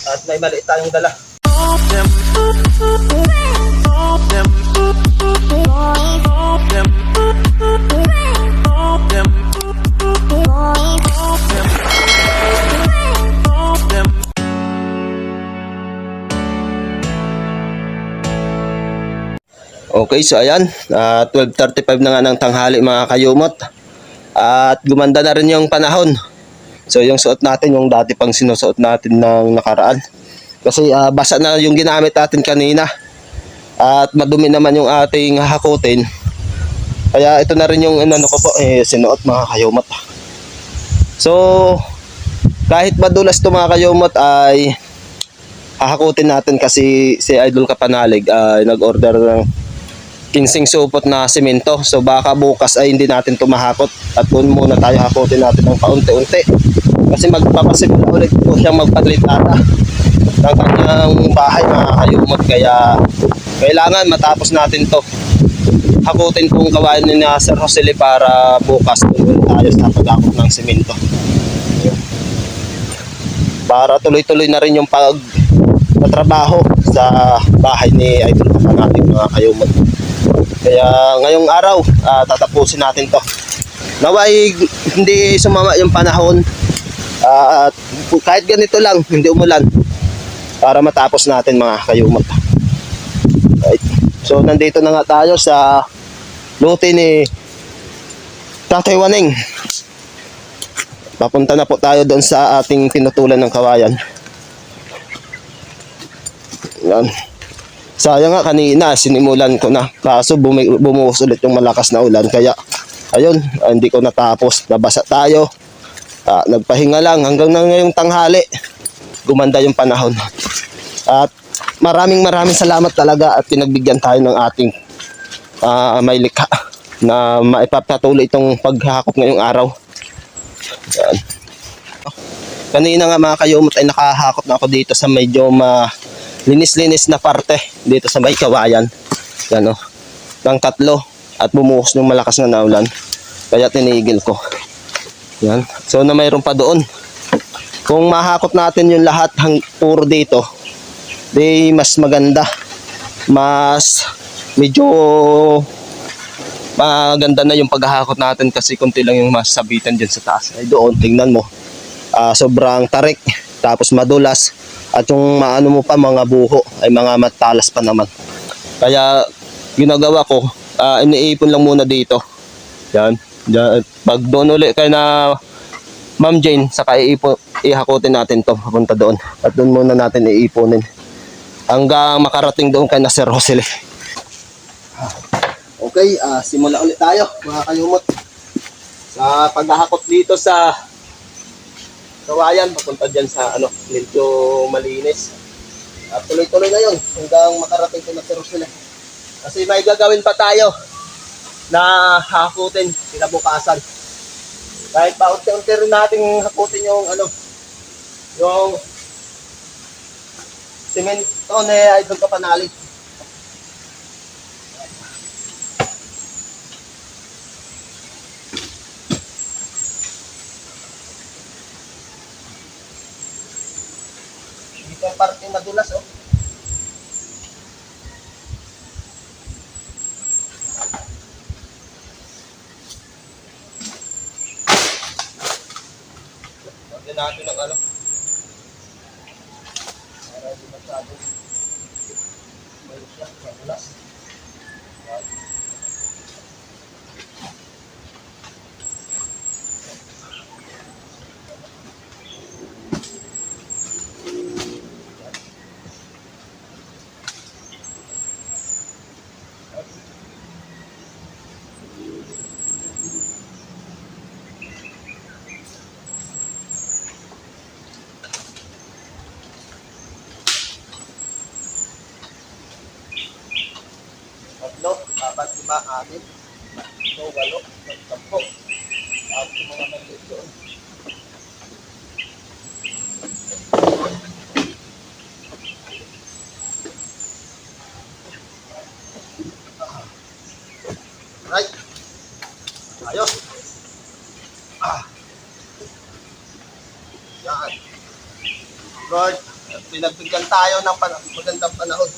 At may maliit tayong dala. Okay, so ayan, 12:35 na nga ng tanghali mga kayumot. At gumanda na rin yung panahon. So yung suot natin, yung dati pang sinusuot natin ng nakaraan. Kasi basa na yung ginamit natin kanina. At madumi naman yung ating hahakutin. Kaya ito na rin yung ko po, sinuot mga kayumot. So kahit madulas ito mga kayumot ay hahakutin natin kasi si Idol Kapanalig ay nag-order ng 15 supot na simento. So baka bukas ay hindi natin tumahakot at doon muna tayo hakutin natin ng paunti-unti. Kasi magpapasimula ulit po siyang magpatritata ng kanyang bahay mga kayumot. Kaya kailangan matapos natin to. Hakutin kung kawain ni Sir Rosely para bukas doon tayo sa paghakot ng simento. Para tuloy-tuloy na rin yung pagtatrabaho sa bahay ni Idol Kapanalig mga kayumot. Kaya ngayong araw, tatapusin natin to. Naway hindi sumama yung panahon. At kahit ganito lang, hindi umulan. Para matapos natin mga kayumot. Right. So nandito na nga tayo sa lote ni Tatay Waning. Papunta na po tayo doon sa ating pinutulan ng kawayan. Yan. Sayang nga kanina sinimulan ko na, kaso bumuhos ulit yung malakas na ulan. Kaya ayun, hindi ko natapos, nabasa tayo. Nagpahinga lang hanggang na ngayong tanghali gumanda yung panahon. At maraming salamat talaga at pinagbigyan tayo ng ating may likha na maipapatuloy itong paghahakot ngayong araw. Yan. Kanina nga mga kayumot ay nakahakot na ako dito sa medyo linis-linis na parte dito sa may kawayan. Yan o, ng 3 at bumuhos ng malakas na naulan. Kaya tinigil ko. Yan. So na mayroon pa doon. Kung mahakot natin yung lahat puro dito, di mas maganda. Mas medyo maganda na yung paghahakot natin kasi kunti lang yung masabitan dyan sa taas. Ay doon, tingnan mo. Sobrang tarik, tapos madulas. At yung maano mo pa mga buho ay mga matalas pa naman. Kaya ginagawa ko, iniipon lang muna dito. Yan. Pag doon ulit kay na Ma'am Jane, saka ihakutin natin to papunta doon. At doon muna natin iipunin. Hanggang makarating doon kay na Sir Rosely. Okay, simula ulit tayo mga kayumot. Sa paghahakot dito sa kawayan, papunta dyan sa medyo malinis. At tuloy-tuloy na yun hanggang makarating ko na si Rosely. Kasi may gagawin pa tayo na hakutin kinabukasan. Kahit pa unti-unti rin natin hakutin yung yung simento na Idol Kapanalig. Yung parte madulas Lagyan natin ng para di masyado may siya madulas. Tatlo, 4, 5, 6, 7, 8, 10. Tapos yung mga maliit doon. Right. Ayos. Yan. Lord, pinagbigyan tayo ng magandang panahon.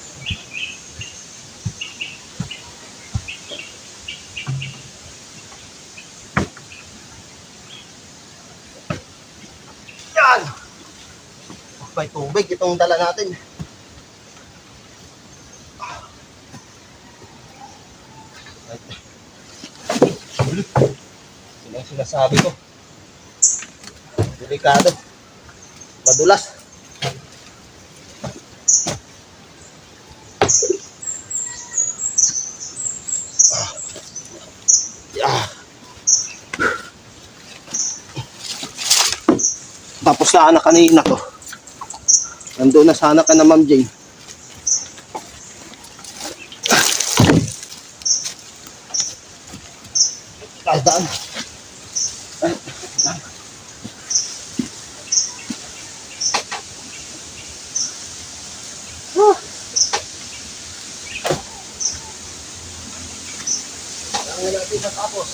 Yan. May tubig itong dala natin. Sino ang sinasabi ko? Delikado. Madulas. Yeah. Tapos sana kanina to. Nandun na sana ka na, Ma'am Jane. Daan. Ay, daan. Kailangan natin sa tapos.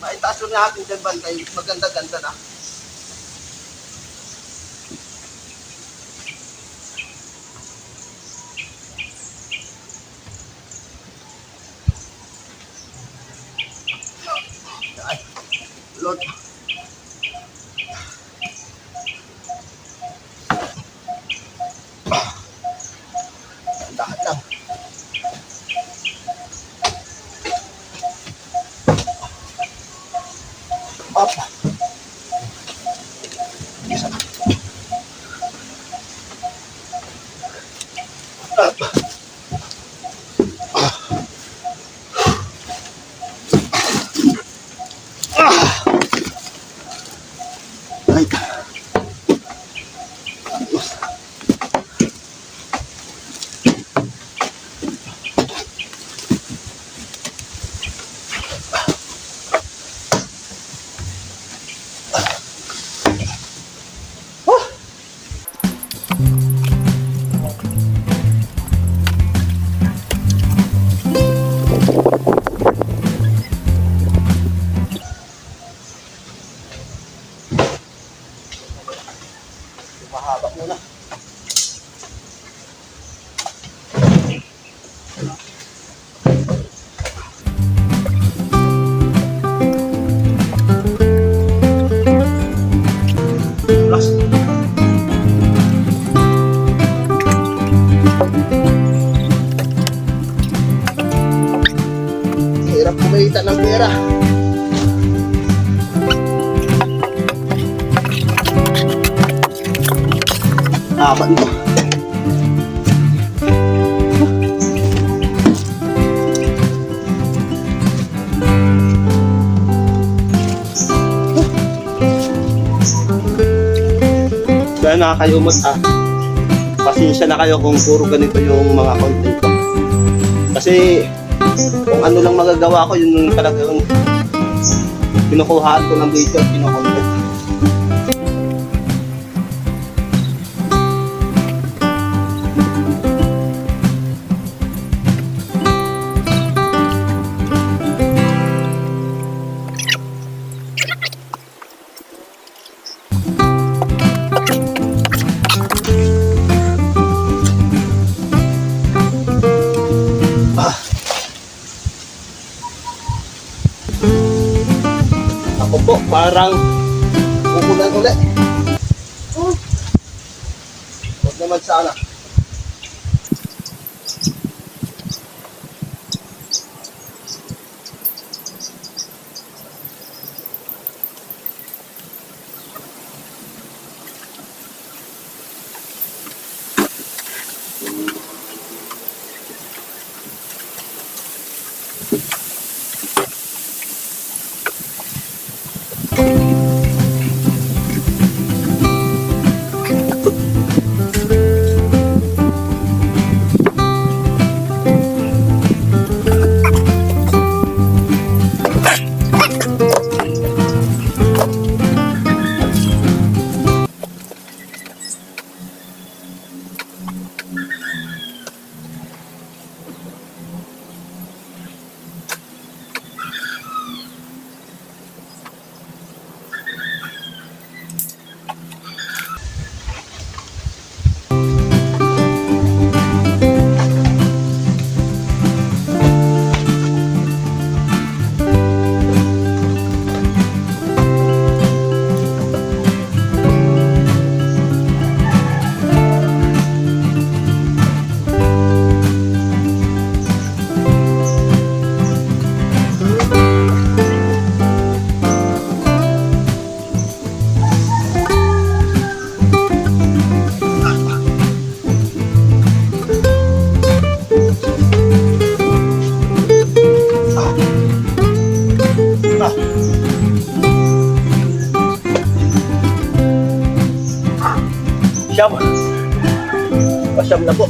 Maitaas yung natin dyan bantay. Maganda-ganda na. Ay, Lord. Dahan lang. Up. Isa. Up. Right. Mahaba muna. Last. Hirap kumita ng pera. Haba nito. Kaya nakakayumot pasensya na kayo kung puro ganito yung mga content ko. Kasi kung ano lang magagawa ko, yun yung talagang kinukuhaan ko ng video at kinukontent. Ako po, parang pupunan ulit. Huwag naman sana. siyam na po.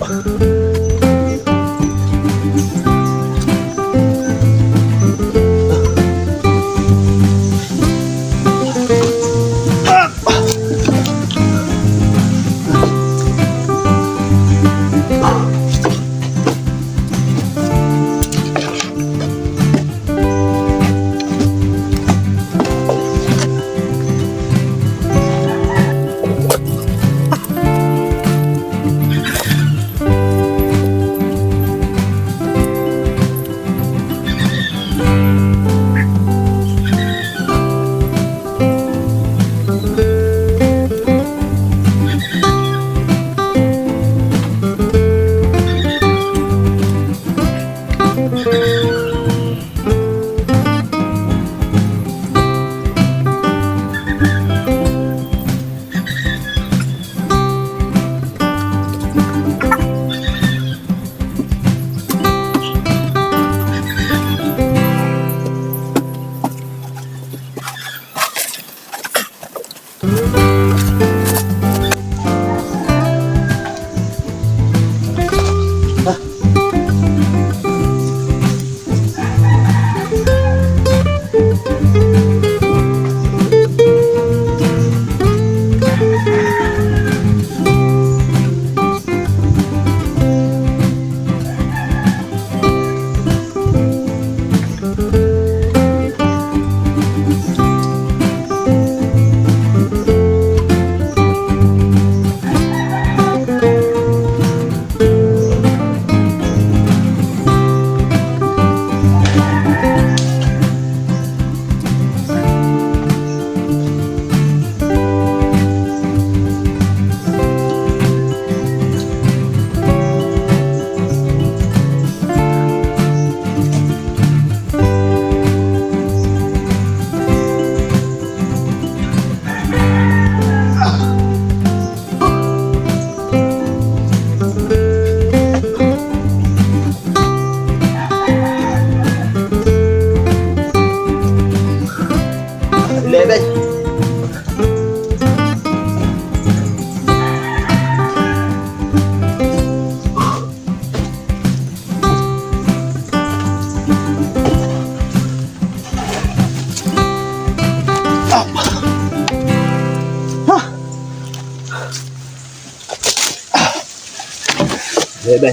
Bebe.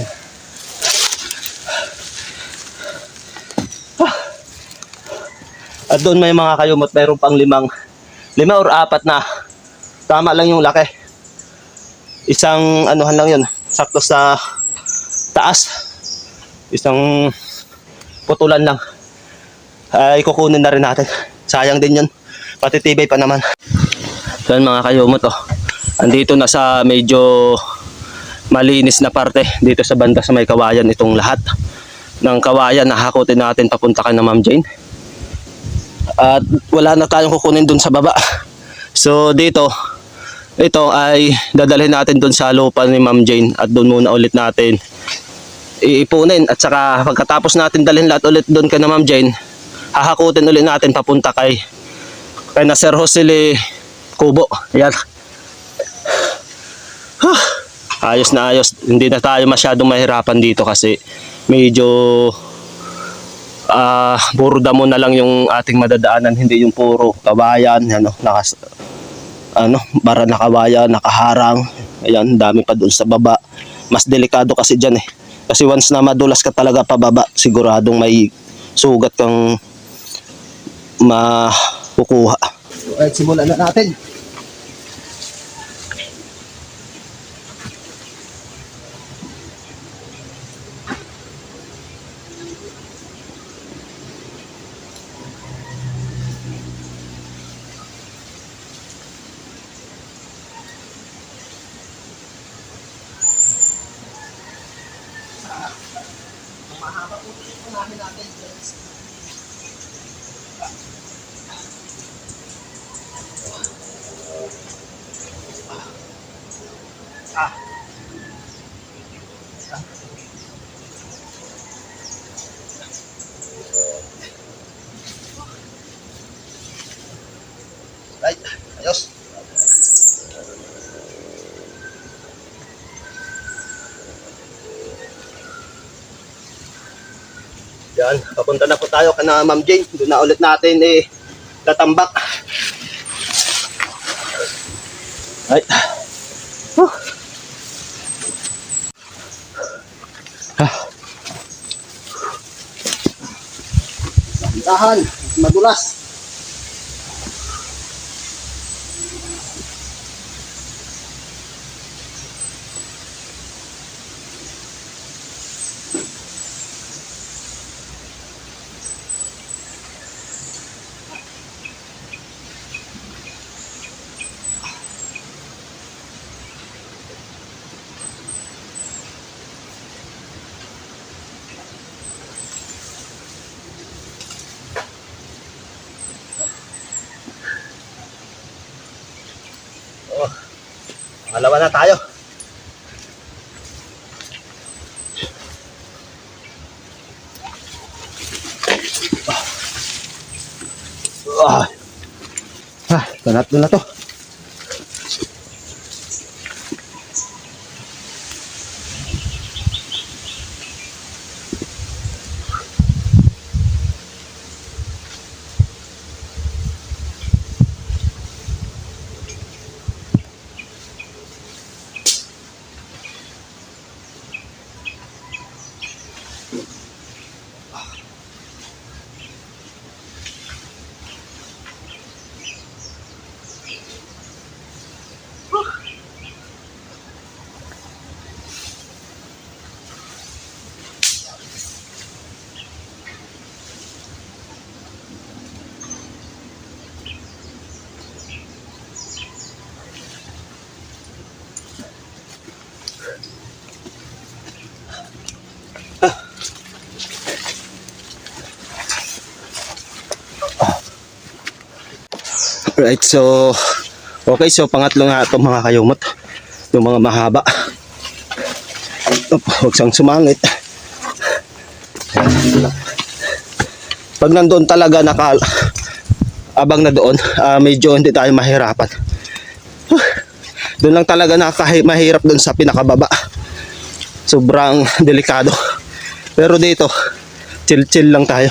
At doon may mga kayumot, mayroon pang lima or apat na. Tama lang yung laki. Isang anuhan lang yun, sakto sa taas. Isang putulan lang. Ay kukunin na rin natin. Sayang din yun. Patitibay pa naman. So yun mga kayumot, oh. Andito na sa medyo malinis na parte dito sa banda sa may kawayan. Itong lahat ng kawayan nahakutin natin papunta kay na Ma'am Jane, at wala na tayong kukunin dun sa baba. So dito, ito ay dadalhin natin dun sa lupa ni Ma'am Jane at dun muna ulit natin iipunin, at saka pagkatapos natin dalhin lahat ulit dun kay na Ma'am Jane, hahakutin ulit natin papunta kay na Sir Josely Kubo. Ayan. Ayos na ayos. Hindi na tayo masyadong mahirapan dito kasi medyo puro damo na lang yung ating madadaanan, hindi yung puro kawayan, bara na kawayan, nakaharang. Ayan, dami pa doon sa baba. Mas delikado kasi dyan eh. Kasi once na madulas ka talaga pababa, siguradong may sugat kang makukuha. So, at simulan na natin. Mahaba po ito namin natin, friends. Right, ayos. Yan, papunta na po tayo kana Ma'am Jane. Doon na ulit natin tatambak. Ay. Huh. Ah. Tahan, madulas. Oh, pangalawa na tayo. Ganat na to. Right, so okay, so pangatlo nga ito mga kayumot. Yung mga mahaba. Huwag siyang sumangit. Pag nandoon talaga abang na doon, medyo hindi tayo mahirapan. Doon lang talaga mahirap doon sa pinakababa. Sobrang delikado. Pero dito, chill lang tayo.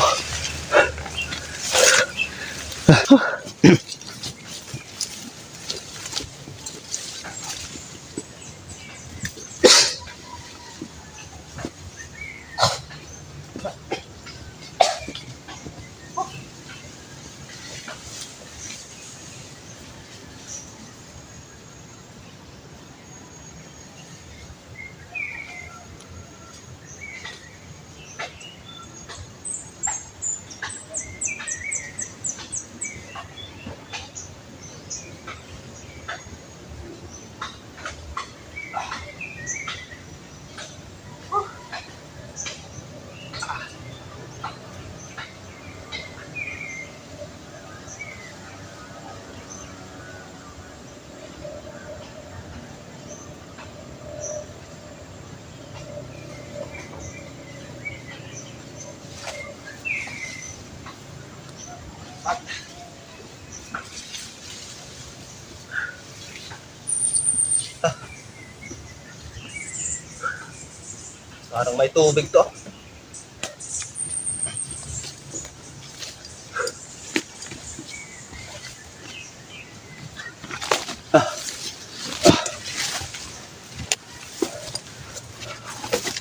Parang may tubig to.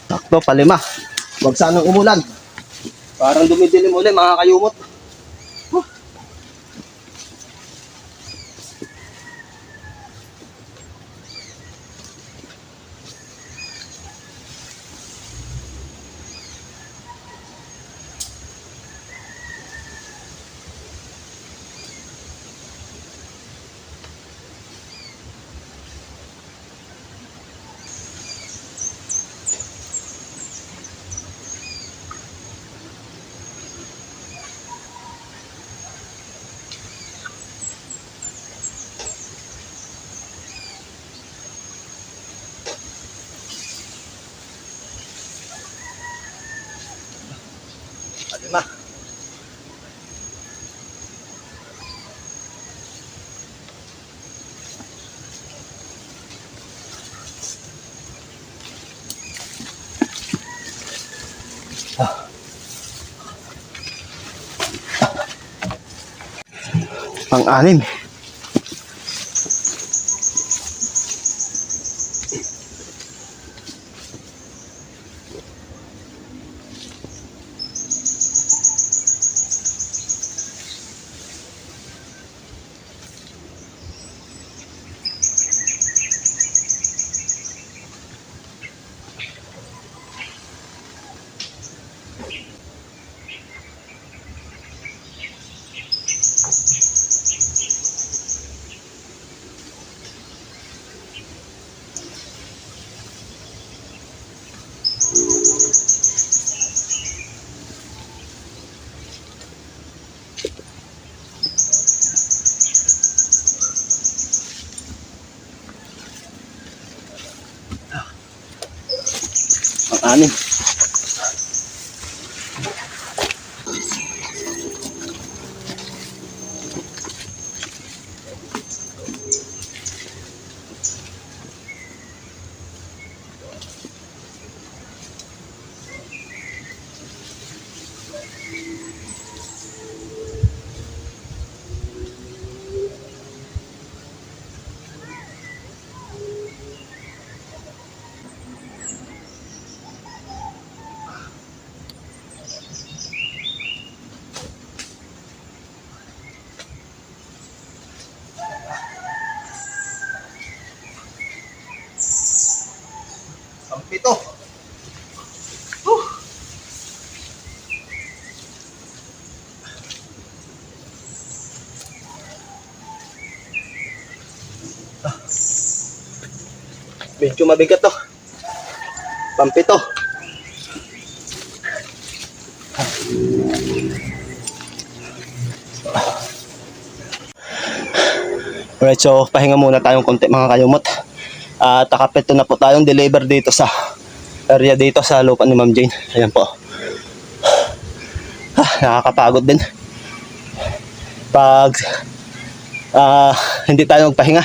Sakto, palima. Huwag sanang umulan. Parang dumidilim ulit mga kayumot. Palima. Pang-anim. Pang-anim. Pang-pito. Medyo mabigat to. Pang-pito. Alright, so pahinga muna tayong konti mga kayumot. At nakapito na po tayong deliver dito sa area dito sa lupa ni Ma'am Jane. Ayan po. Nakakapagod din. Pag hindi tayo magpahinga.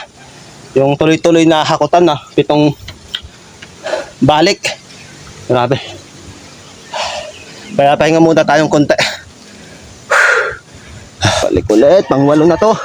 Yung tuloy-tuloy na hakutan na 7 balik. Grabe. Kaya pahinga muna tayong konti. Balik ulit, pang-8 na to.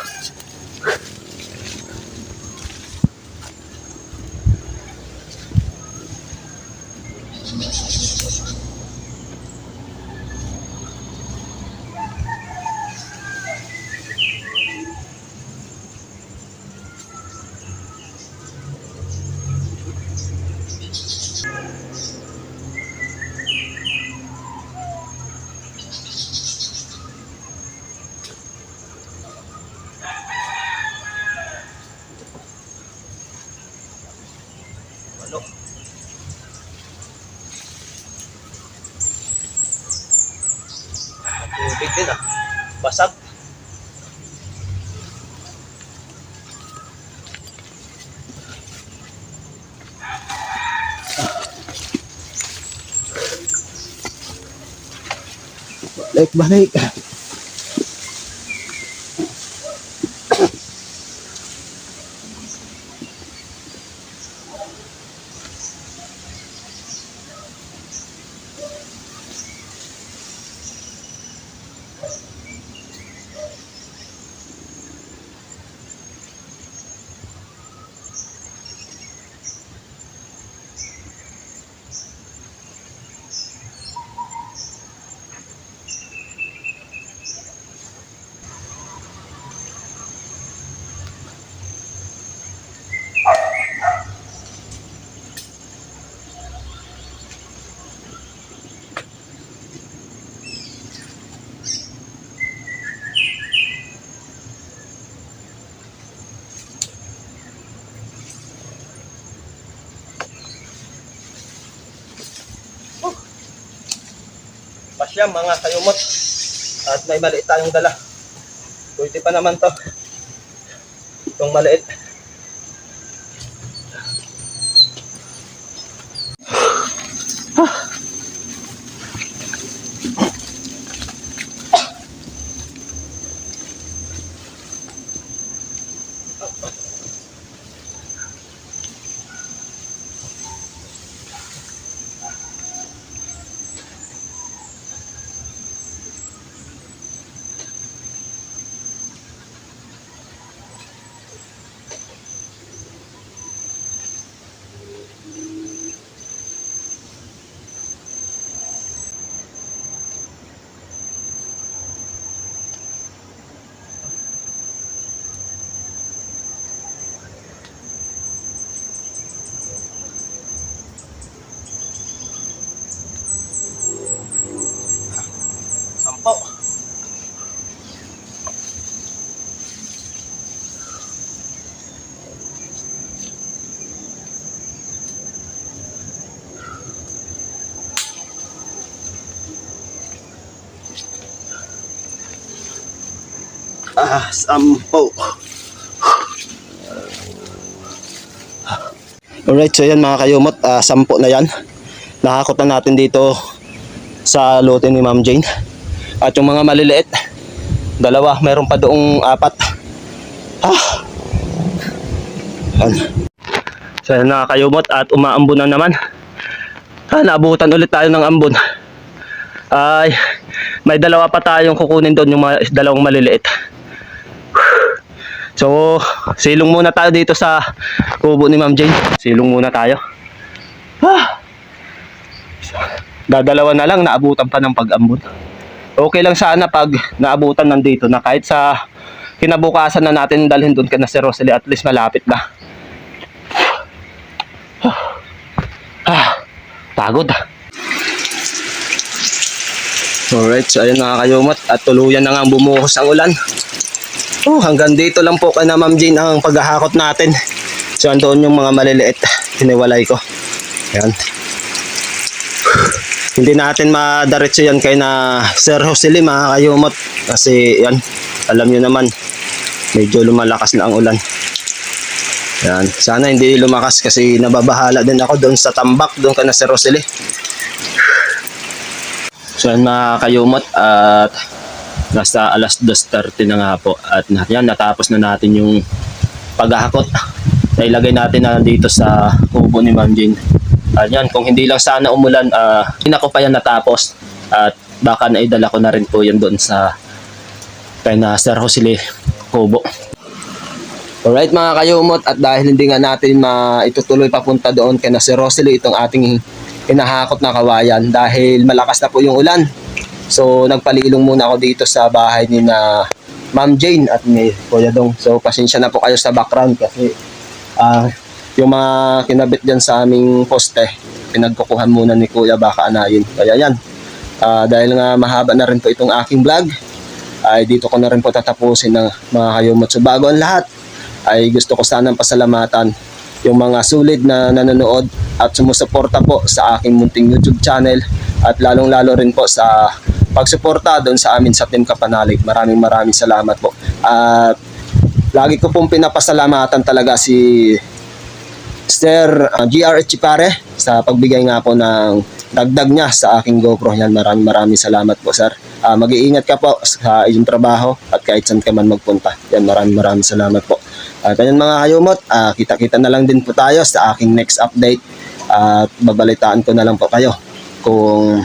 Tubig din basag. Balik. Pasya mga kayumot. At may maliit tayong dala. Pwede pa naman to. Itong maliit. 10. Alright, so yan mga kayumot, 10 na yan. Nakakot na natin dito sa lote ni Ma'am Jane. At yung mga maliliit, 2, meron pa doong 4. Yan. So yan mga kayumot, at umaambon na naman. Naabutan ulit tayo ng ambon. Ay, may 2 pa tayong kukunin doon, yung mga 2 maliliit. So, silong muna tayo dito sa kubo ni Ma'am Jane. Silong muna tayo. Dadalawa na lang, naabutan pa ng pag-ambon. Okay lang sana pag naabutan nandito na, kahit sa kinabukasan na natin dalhin doon kay na si Rosalie, at least malapit na. Pagod. Alright, so ayun mga kayumot, at tuluyan na nga bumuhos ang ulan. Hanggang dito lang po kay na Ma'am Jane ang paghahakot natin. So andoon yung mga maliliit, hiniwalay ko. Ayan. Hindi natin madiretso yan kay na Sir Rosalie mga kayumot. Kasi yan, alam nyo naman, medyo lumalakas na ang ulan. Yan. Sana hindi lumakas kasi nababahala din ako doon sa tambak, doon kay na Sir Rosalie. So yan mga kayumot, at nasa alas 2:30 na nga po, at yan, natapos na natin yung paghahakot. Nailagay natin na dito sa kubo ni Ma'am Jane. Yan, kung hindi lang sana umulan, hindi ko pa yan natapos, at baka naidala ko na rin po yan doon sa kay na Sir Rosalie kubo. Alright mga kayumot, at dahil hindi nga natin maitutuloy papunta doon kay na Sir Rosalie itong ating hinahakot na kawayan dahil malakas na po yung ulan. So nagpalilong muna ako dito sa bahay ni na Ma'am Jane at ni Kuya Dong. So pasensya na po kayo sa background kasi yung mga kinabit dyan sa aming poste, pinagkukuhan muna ni Kuya, baka anayin. Kaya yan, dahil nga mahaba na rin po itong aking vlog, ay dito ko na rin po tatapusin ng mga kayumot. So bago ang lahat, ay gusto ko sanang pasalamatan yung mga sulit na nanonood at sumusuporta po sa aking munting YouTube channel, at lalong-lalo rin po sa pagsuporta doon sa amin sa Team Kapanalig. Maraming salamat po. At lagi ko pong pinapasalamatan talaga si Sir GR Chipare sa pagbigay nga po ng dagdag niya sa aking GoPro. Yan, maraming salamat po, sir. Mag-iingat ka po sa iyong trabaho at kahit saan ka man magpunta. Yan, maraming salamat po. At ganyan mga kayumot, kita-kita na lang din po tayo sa aking next update, at babalitaan ko na lang po kayo kung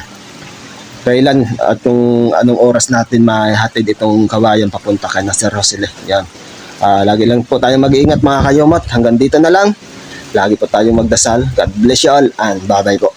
kailan at kung anong oras natin mahatid itong kawayan papunta kay na Sir Rosalie. Yan. Lagi lang po tayo mag-iingat mga kayumot. Hanggang dito na lang. Lagi po tayong magdasal. God bless you all and bye-bye po.